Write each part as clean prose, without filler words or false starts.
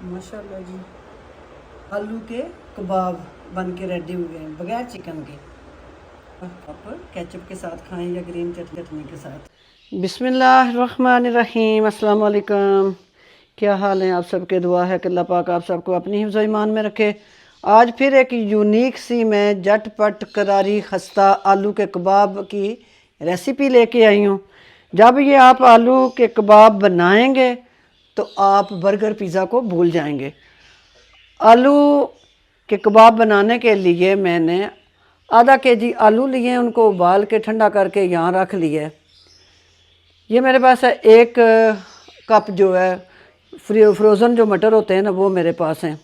माशाल्लाह जी। आलू के कबाब बन के रेडी हुए हैं बगैर चिकन के। आप केचप के साथ खाएं या ग्रीन चटनी के साथ। बिस्मिल्लाहिर्रहमानिर्रहीम, अस्सलाम वालेकुम। क्या हाल है आप सबके? दुआ है कि अल्लाह पाक आप सबको अपनी हिफ्ज़ ईमान में रखे। आज फिर एक यूनिक सी मैं झटपट करारी खस्ता आलू के कबाब की रेसिपी लेके आई हूँ। जब ये आप आलू के कबाब बनाएंगे तो आप बर्गर पिज़्ज़ा को भूल जाएंगे। आलू के कबाब बनाने के लिए मैंने आधा केजी आलू लिए, उनको उबाल के ठंडा करके यहाँ रख लिया। ये मेरे पास है एक कप जो है फ्रोज़न जो मटर होते हैं ना, वो मेरे पास हैं।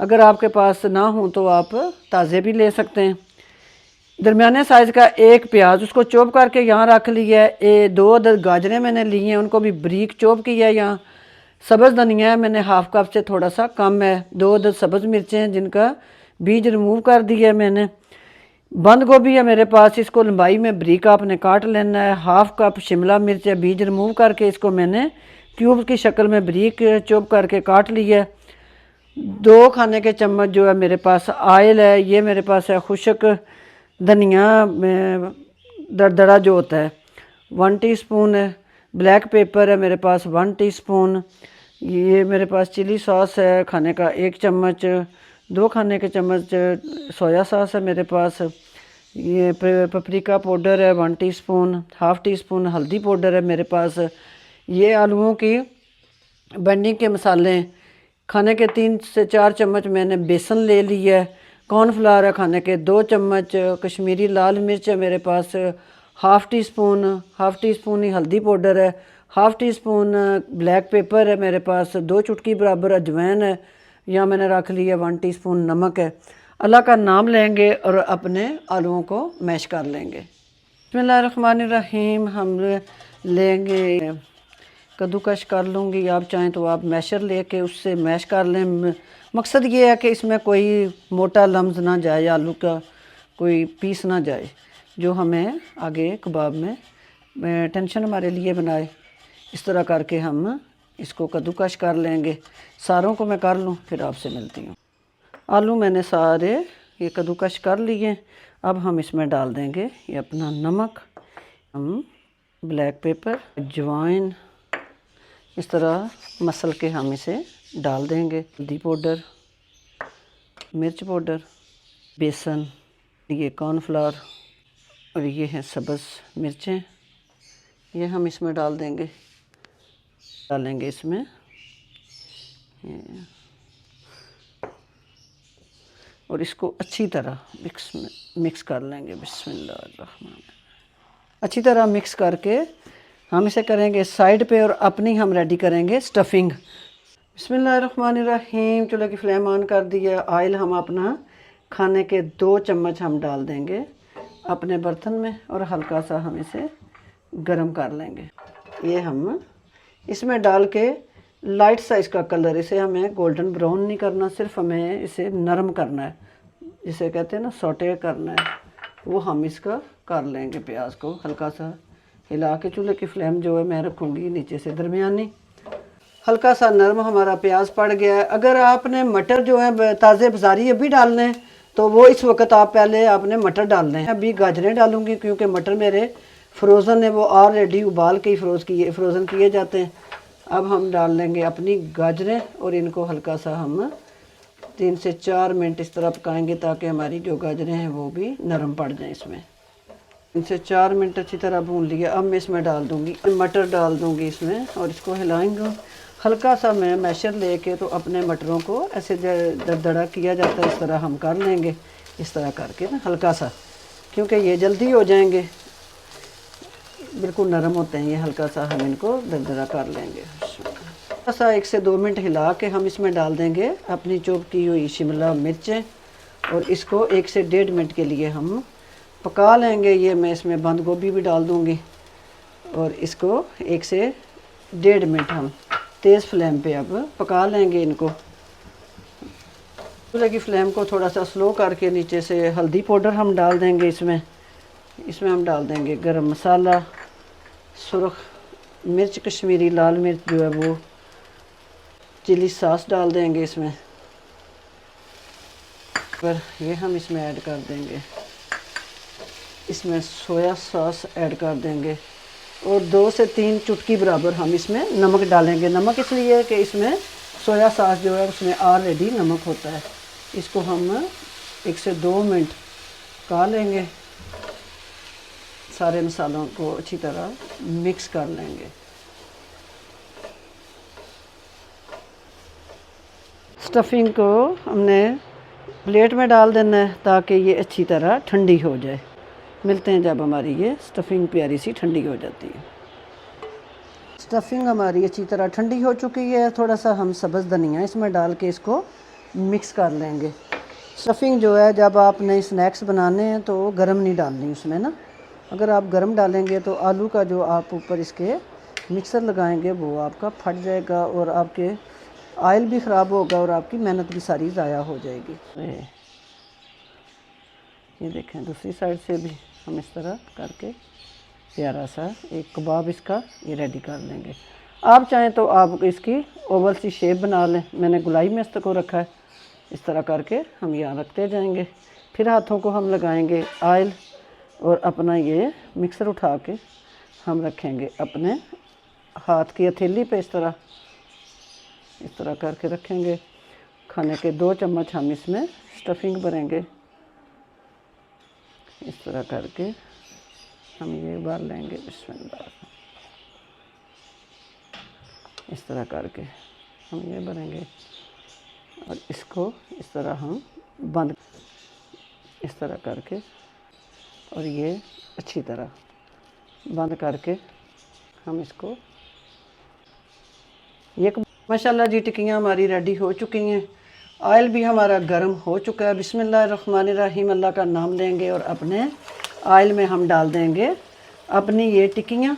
अगर आपके पास ना हो तो आप ताज़े भी ले सकते हैं। दरमियाने साइज़ का एक प्याज, उसको चॉप करके यहाँ रख लिया है। 2 अदद गाजरें मैंने ली हैं, उनको भी बारीक चॉप किया है। यहाँ सब्ज़ धनिया है मैंने हाफ़ कप से थोड़ा सा कम है। 2 अदद सब्ज़ मिर्चें हैं जिनका बीज रिमूव कर दिया है मैंने। बंद गोभी है मेरे पास, इसको लंबाई में बारीक आपने काट लेना है। हाफ़ कप शिमला मिर्च है, बीज रिमूव करके इसको मैंने क्यूब की शक्ल में बारीक चॉप करके काट लिया है। 2 खाने के चम्मच जो है मेरे पास आयल है। ये मेरे पास है खुशक धनिया दरदरा जो होता है 1 टीस्पून है। ब्लैक पेपर है मेरे पास 1 टीस्पून। ये मेरे पास चिली सॉस है खाने का 1 चम्मच। 2 खाने के चम्मच सोया सॉस है मेरे पास। ये पपरिका पाउडर है 1 टीस्पून। हाफ़ टीस्पून हल्दी पाउडर है मेरे पास। ये आलूओं की बंडिंग के मसाले खाने के 3 से 4 चम्मच मैंने बेसन ले लिया है। कॉर्नफ्लावर है खाने के 2 चम्मच। कश्मीरी लाल मिर्च है मेरे पास हाफ़ टीस्पून ही हल्दी पाउडर है। हाफ़ टीस्पून ब्लैक पेपर है मेरे पास। 2 चुटकी बराबर अजवाइन है। यहाँ मैंने रख लिया 1 टीस्पून नमक है। अल्लाह का नाम लेंगे और अपने आलूओं को मैश कर लेंगे। बिस्मिल्लाहिर्रहमानिर्रहीम। हम लेंगे, कद्दूकश कर लूँगी, आप चाहें तो आप मैशर लेके उससे मैश कर लें। मकसद ये है कि इसमें कोई मोटा लम्स ना जाए, आलू का कोई पीस ना जाए जो हमें आगे कबाब में टेंशन हमारे लिए बनाए। इस तरह करके हम इसको कद्दूकश कर लेंगे। सारों को मैं कर लूँ फिर आपसे मिलती हूँ। आलू मैंने सारे ये कद्दूकश कर लिए। अब हम इसमें डाल देंगे ये अपना नमक, हम ब्लैक पेपर, अजवाइन, इस तरह मसल के हम इसे डाल देंगे। हल्दी पाउडर, मिर्च पाउडर, बेसन, ये कॉर्नफ्लावर और ये हैं सब्ज़ मिर्चें, ये हम इसमें डाल देंगे। डालेंगे इसमें और इसको अच्छी तरह मिक्स कर लेंगे। बिस्मिल्लाहिर्रहमान। अच्छी तरह मिक्स करके हम इसे करेंगे साइड पे और अपनी हम रेडी करेंगे स्टफिंग। बिस्मिल्लाहिर्रहमानिर्रहीम। चूल्हे की फ्लेम ऑन कर दिया। ऑयल हम अपना खाने के 2 चम्मच हम डाल देंगे अपने बर्तन में और हल्का सा हम इसे गरम कर लेंगे। ये हम इसमें डाल के लाइट सा इसका कलर, इसे हमें गोल्डन ब्राउन नहीं करना, सिर्फ हमें इसे नरम करना है, जिसे कहते हैं ना सौटे करना है, वो हम इसका कर लेंगे। प्याज को हल्का सा हिला के, चूल्हे की फ्लेम जो है मैं रखूँगी नीचे से दरमियानी। हल्का सा नरम हमारा प्याज पड़ गया है। अगर आपने मटर जो है ताज़े बाज़ारी अभी डालने हैं तो वो इस वक्त आप पहले आपने मटर डालने हैं। अभी गाजरें डालूँगी क्योंकि मटर मेरे फ्रोज़न है, वो ऑलरेडी उबाल के ही फ्रोज़न किए जाते हैं। अब हम डाल लेंगे अपनी गाजरें और इनको हल्का सा हम 3 से 4 मिनट इस तरह पकाएंगे ताकि हमारी जो गाजरें हैं वो भी नरम पड़ जाएं। इसमें 3 से 4 मिनट अच्छी तरह भून लिया। अब मैं इसमें डाल दूँगी मटर, डाल दूँगी इसमें और इसको हिलाएंगे। हल्का सा मैं मैशर लेके तो अपने मटरों को ऐसे दरदरा किया जाता है, इस तरह हम कर लेंगे। इस तरह करके ना हल्का सा, क्योंकि ये जल्दी हो जाएंगे, बिल्कुल नरम होते हैं ये। हल्का सा हम इनको दरदरा कर लेंगे। हल्का सा 1 से 2 मिनट हिला के हम इसमें डाल देंगे अपनी चॉप की हुई शिमला मिर्चें और इसको 1 से 1.5 मिनट के लिए हम पका लेंगे। ये मैं इसमें बंद गोभी भी डाल दूँगी और इसको 1 से 1.5 मिनट हम तेज़ फ्लेम पे अब पका लेंगे इनको। चूल्हे की फ्लेम को थोड़ा सा स्लो करके नीचे से हल्दी पाउडर हम डाल देंगे इसमें हम डाल देंगे गरम मसाला, सुरख मिर्च, कश्मीरी लाल मिर्च जो है वो, चिली सॉस डाल देंगे इसमें, पर ये हम इसमें ऐड कर देंगे। इसमें सोया सॉस ऐड कर देंगे और 2 से 3 चुटकी बराबर हम इसमें नमक डालेंगे। नमक इसलिए कि इसमें सोया सॉस जो है उसमें ऑलरेडी नमक होता है। इसको हम 1 से 2 मिनट पका लेंगे। सारे मसालों को अच्छी तरह मिक्स कर लेंगे। स्टफिंग को हमने प्लेट में डाल देना है ताकि ये अच्छी तरह ठंडी हो जाए। मिलते हैं जब हमारी ये स्टफिंग प्यारी सी ठंडी हो जाती है। स्टफिंग हमारी अच्छी तरह ठंडी हो चुकी है। थोड़ा सा हम सब्ज़ धनिया इसमें डाल के इसको मिक्स कर लेंगे। स्टफिंग जो है जब आपने स्नैक्स बनाने हैं तो गरम नहीं डालनी उसमें ना। अगर आप गरम डालेंगे तो आलू का जो आप ऊपर इसके मिक्सर लगाएंगे वो आपका फट जाएगा और आपके ऑयल भी ख़राब होगा और आपकी मेहनत भी सारी ज़ाया हो जाएगी। ये देखें, दूसरी साइड से भी हम इस तरह करके प्यारा सा एक कबाब इसका ये रेडी कर लेंगे। आप चाहें तो आप इसकी ओवल सी शेप बना लें। मैंने गुलाई में को रखा है। इस तरह करके हम यहाँ रखते जाएंगे। फिर हाथों को हम लगाएंगे ऑयल और अपना ये मिक्सर उठा के हम रखेंगे अपने हाथ की हथेली पे। इस तरह करके रखेंगे। खाने के 2 चम्मच हम इसमें स्टफिंग भरेंगे। इस तरह करके हम ये भर लेंगे। बिस्मिल्लाह। इस तरह करके हम ये भरेंगे और इसको इस तरह हम बंद, इस तरह करके और ये अच्छी तरह बंद करके हम इसको ये माशाल्लाह जी टिक्कियाँ हमारी रेडी हो चुकी हैं। ऑयल भी हमारा गर्म हो चुका है। बिस्मिल्लाहिर्रहमानिर्रहीम, अल्लाह का नाम लेंगे और अपने ऑयल में हम डाल देंगे अपनी ये टिक्कियाँ।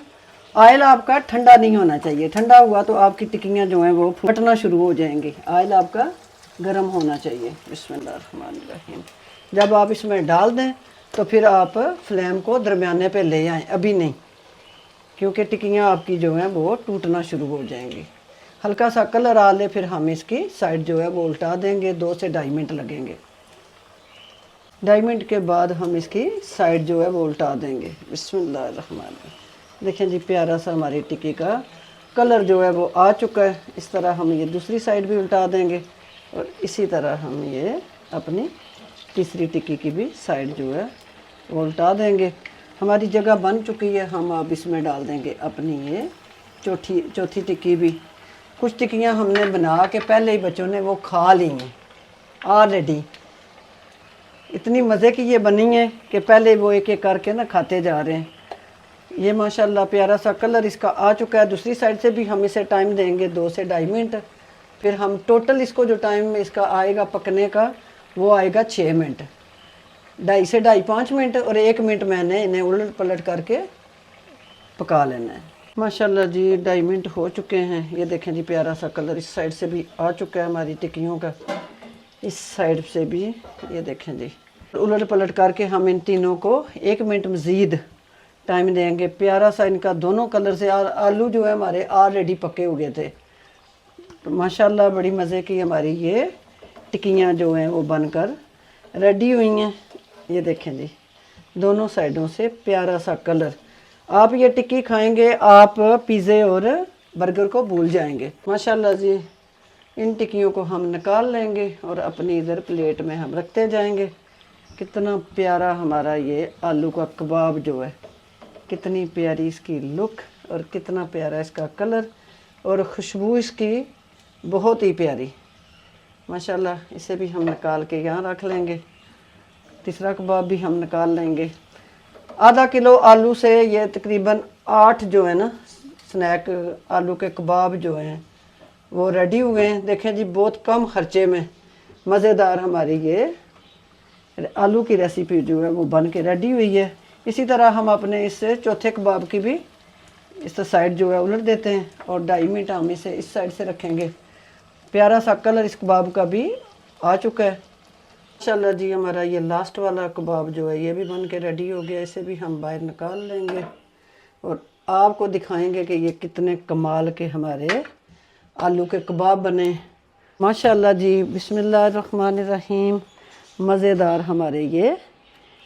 ऑयल आपका ठंडा नहीं होना चाहिए। ठंडा हुआ तो आपकी टिक्कियाँ जो हैं वो फटना शुरू हो जाएंगी। ऑयल आपका गर्म होना चाहिए। बिस्मिल्लाहिर्रहमानिर्रहीम। जब आप इसमें डाल दें तो फिर आप फ्लेम को दरमियाने पे ले आएँ, अभी नहीं, क्योंकि टिक्कियाँ आपकी जो हैं वो टूटना शुरू हो जाएंगी। हल्का सा कलर आ ले फिर हम इसकी साइड जो है वो उल्टा देंगे। 2 से 2.5 मिनट लगेंगे। 2.5 मिनट के बाद हम इसकी साइड जो है वो उल्टा देंगे। बिस्मिल्लाहिर्रहमानिर्रहीम। देखें जी, प्यारा सा हमारी टिक्की का कलर जो है वो आ चुका है। इस तरह हम ये दूसरी साइड भी उल्टा देंगे और इसी तरह हम ये अपनी तीसरी टिक्की की भी साइड जो है वो उल्टा देंगे। हमारी जगह बन चुकी है। हम अब इसमें डाल देंगे अपनी ये चौथी टिक्की भी। कुछ टिक्कियाँ हमने बना के पहले ही बच्चों ने वो खा ली हैं ऑलरेडी। इतनी मज़े की ये बनी है कि पहले वो एक एक करके ना खाते जा रहे हैं। ये माशाल्लाह प्यारा सा कलर इसका आ चुका है। दूसरी साइड से भी हम इसे टाइम देंगे 2 से 2.5 मिनट। फिर हम टोटल इसको जो टाइम इसका आएगा पकने का वो आएगा 6 मिनट। 2.5 से 2.5 5 मिनट और 1 मिनट मैंने इन्हें उलट पलट करके पका लेना है। माशाल्लाह जी 2.5 मिनट हो चुके हैं। ये देखें जी, प्यारा सा कलर इस साइड से भी आ चुका है हमारी टिक्कियों का। इस साइड से भी ये देखें जी, उलट पलट करके हम इन तीनों को 1 मिनट मज़ीद टाइम देंगे। प्यारा सा इनका दोनों कलर से आलू जो है हमारे ऑलरेडी पके हुए थे। तो माशाल्लाह बड़ी मज़े की हमारी ये टिक्कियाँ जो हैं वो बनकर रेडी हुई हैं। ये देखें जी, दोनों साइडों से प्यारा सा कलर। आप ये टिक्की खाएंगे आप पिज़्ज़े और बर्गर को भूल जाएंगे। माशाल्लाह जी, इन टिक्कियों को हम निकाल लेंगे और अपनी इधर प्लेट में हम रखते जाएंगे। कितना प्यारा हमारा ये आलू का कबाब जो है, कितनी प्यारी इसकी लुक और कितना प्यारा इसका कलर और खुशबू इसकी बहुत ही प्यारी। माशाल्लाह, इसे भी हम निकाल के यहाँ रख लेंगे। तीसरा कबाब भी हम निकाल लेंगे। आधा किलो आलू से ये तकरीबन 8 जो है ना स्नैक आलू के कबाब जो हैं वो रेडी हुए हैं। देखें जी, बहुत कम खर्चे में मज़ेदार हमारी ये आलू की रेसिपी जो है वो बन के रेडी हुई है। इसी तरह हम अपने इस चौथे कबाब की भी इस साइड जो है उलट देते हैं और 2.5 मिनट हम इसे इस साइड से रखेंगे। प्यारा सा कलर इस कबाब का भी आ चुका है। माशाल्लाह जी, हमारा ये लास्ट वाला कबाब जो है ये भी बन के रेडी हो गया। इसे भी हम बाहर निकाल लेंगे और आपको दिखाएंगे कि ये कितने कमाल के हमारे आलू के कबाब बने। माशाल्लाह जी, बिस्मिल्लाहिर्रहमानिर्रहीम। मज़ेदार हमारे ये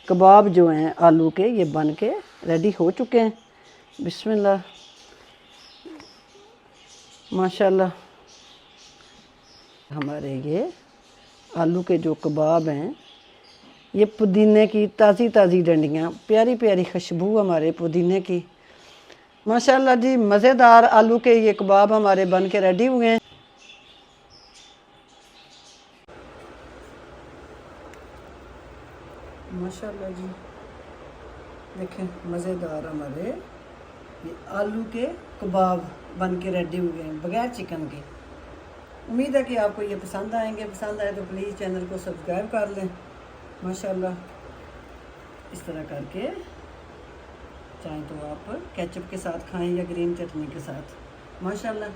कबाब जो हैं आलू के, ये बन के रेडी हो चुके हैं। बिस्मिल्लाह, माशाल्लाह। हमारे ये आलू के जो कबाब हैं, ये पुदीने की ताज़ी ताज़ी डंडियाँ, प्यारी प्यारी खुशबू हमारे पुदीने की। माशाल्लाह जी, मज़ेदार आलू के ये कबाब हमारे बन के रेडी हुए हैं। माशाल्लाह जी, देखें मज़ेदार हमारे ये आलू के कबाब बन के रेडी हुए हैं बगैर चिकन के। उम्मीद है कि आपको ये पसंद आएंगे। पसंद आए तो प्लीज़ चैनल को सब्सक्राइब कर लें। माशाल्लाह, इस तरह करके चाहे तो आप केचप के साथ खाएं या ग्रीन चटनी के साथ। माशाल्लाह।